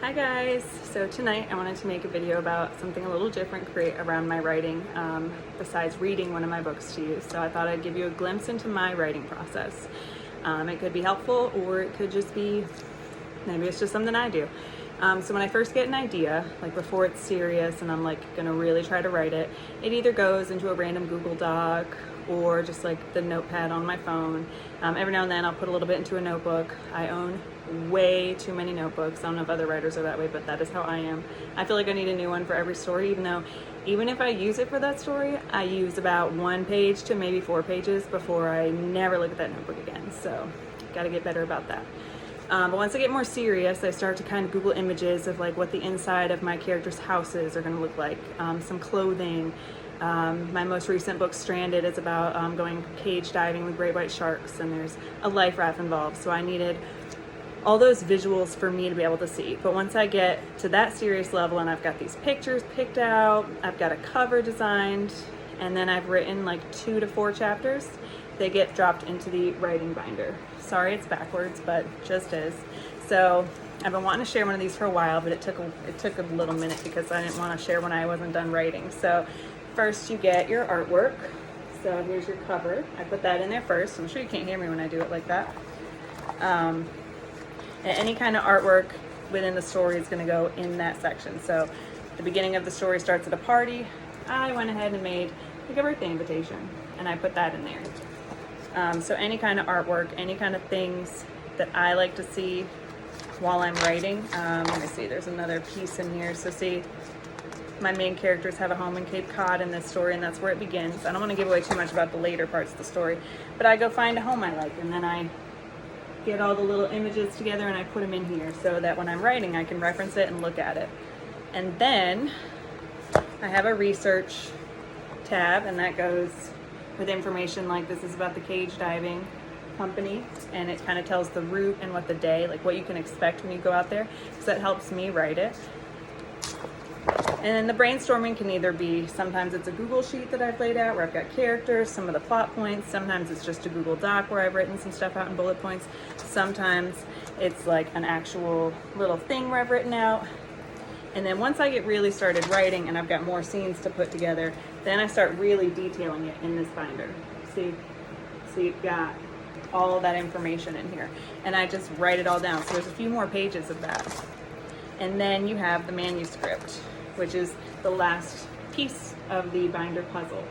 Hi guys! So tonight I wanted to make a video about something a little different create around my writing besides reading one of my books to you. So I thought I'd give you a glimpse into my writing process. It could be helpful or it could just be, maybe it's just something I do. So when I first get an idea, like before it's serious and I'm like gonna really try to write it, it either goes into a random Google Doc or just like the notepad on my phone. Every now and then I'll put a little bit into a notebook. I own way too many notebooks. I don't know if other writers are that way, but that is how I am. I feel like I need a new one for every story, even if I use it for that story, I use about 1 page to maybe 4 pages before I never look at that notebook again. So gotta get better about that. But once I get more serious, I start to kind of Google images of like what the inside of my characters' houses are going to look like, some clothing. My most recent book, Stranded, is about going cage diving with great white sharks, and there's a life raft involved. So I needed all those visuals for me to be able to see. But once I get to that serious level and I've got these pictures picked out, I've got a cover designed, and then I've written like 2 to 4 chapters, they get dropped into the writing binder. Sorry it's backwards, but just is. So I've been wanting to share one of these for a while, but it took a little minute because I didn't want to share when I wasn't done writing. So first you get your artwork. So here's your cover. I put that in there first. I'm sure you can't hear me when I do it like that. And any kind of artwork within the story is going to go in that section. So the beginning of the story starts at a party. I went ahead and made like a birthday invitation, and I put that in there. So any kind of artwork, any kind of things that I like to see while I'm writing. Let me see, there's another piece in here. So see, my main characters have a home in Cape Cod in this story, and that's where it begins. I don't want to give away too much about the later parts of the story, but I go find a home I like, and then I get all the little images together and I put them in here so that when I'm writing I can reference it and look at it. And then I have a research tab, and that goes with information like this is about the cage diving company, and it kind of tells the route and what the day, like what you can expect when you go out there, so that helps me write it. And then the brainstorming can either be, sometimes it's a Google sheet that I've laid out where I've got characters, some of the plot points. Sometimes it's just a Google Doc where I've written some stuff out in bullet points. Sometimes it's like an actual little thing where I've written out. And then once I get really started writing and I've got more scenes to put together, then I start really detailing it in this binder. See, so you've got all that information in here. And I just write it all down. So there's a few more pages of that. And then you have the manuscript, which is the last piece of the binder puzzle.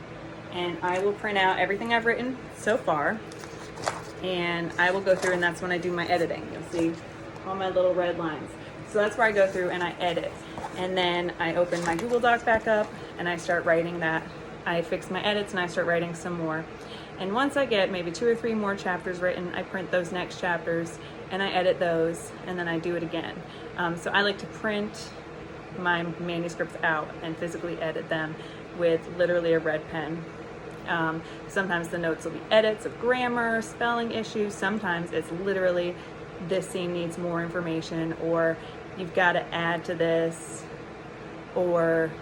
And I will print out everything I've written so far, and I will go through, and that's when I do my editing. You'll see all my little red lines. So that's where I go through and I edit. And then I open my Google Doc back up and I start writing that. I fix my edits and I start writing some more. And once I get maybe 2 or 3 more chapters written, I print those next chapters and I edit those, and then I do it again. So I like to print my manuscripts out and physically edit them with literally a red pen. Sometimes the notes will be edits of grammar, spelling issues. Sometimes it's literally, this scene needs more information, or you've got to add to this, or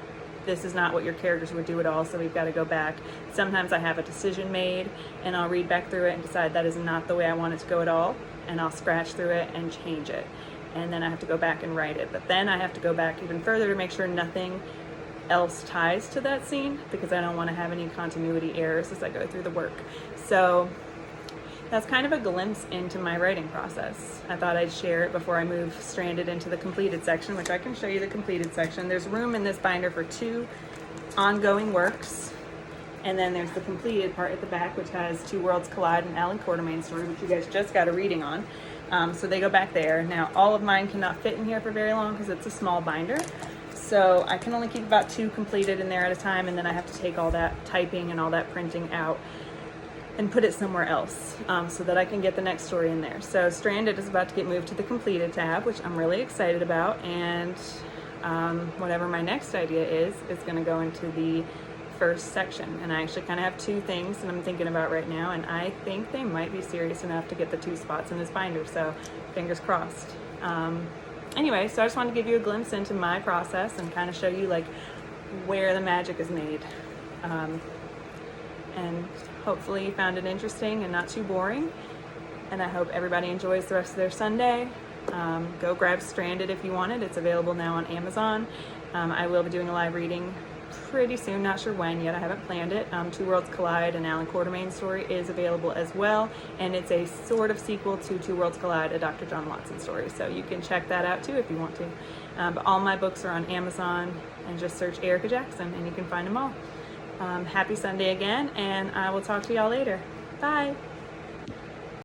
this is not what your characters would do at all, so we've got to go back. Sometimes I have a decision made and I'll read back through it and decide that is not the way I want it to go at all, and I'll scratch through it and change it. And then I have to go back and write it. But then I have to go back even further to make sure nothing else ties to that scene, because I don't want to have any continuity errors as I go through the work. So that's kind of a glimpse into my writing process. I thought I'd share it before I move Stranded into the completed section, which I can show you the completed section. There's room in this binder for 2 ongoing works. And then there's the completed part at the back, which has Two Worlds Collide and Alan Quartermain's story, which you guys just got a reading on. So they go back there. Now, all of mine cannot fit in here for very long because it's a small binder. So I can only keep about 2 completed in there at a time, and then I have to take all that typing and all that printing out and put it somewhere else so that I can get the next story in there. So Stranded is about to get moved to the completed tab, which I'm really excited about, and whatever my next idea is going to go into the first section. And I actually kind of have 2 things that I'm thinking about right now, and I think they might be serious enough to get the 2 spots in this binder, so fingers crossed. Anyway, so I just wanted to give you a glimpse into my process and kind of show you like where the magic is made. And hopefully you found it interesting and not too boring. And I hope everybody enjoys the rest of their Sunday. Go grab Stranded if you want it. It's available now on Amazon. I will be doing a live reading pretty soon, not sure when yet, I haven't planned it. Two Worlds Collide, an Alan Quartermain story, is available as well, and it's a sort of sequel to Two Worlds Collide, a Dr. John Watson story, so you can check that out too if you want to. But all my books are on Amazon, and just search Erica Jackson and you can find them all. Happy Sunday again, and I will talk to y'all later. Bye!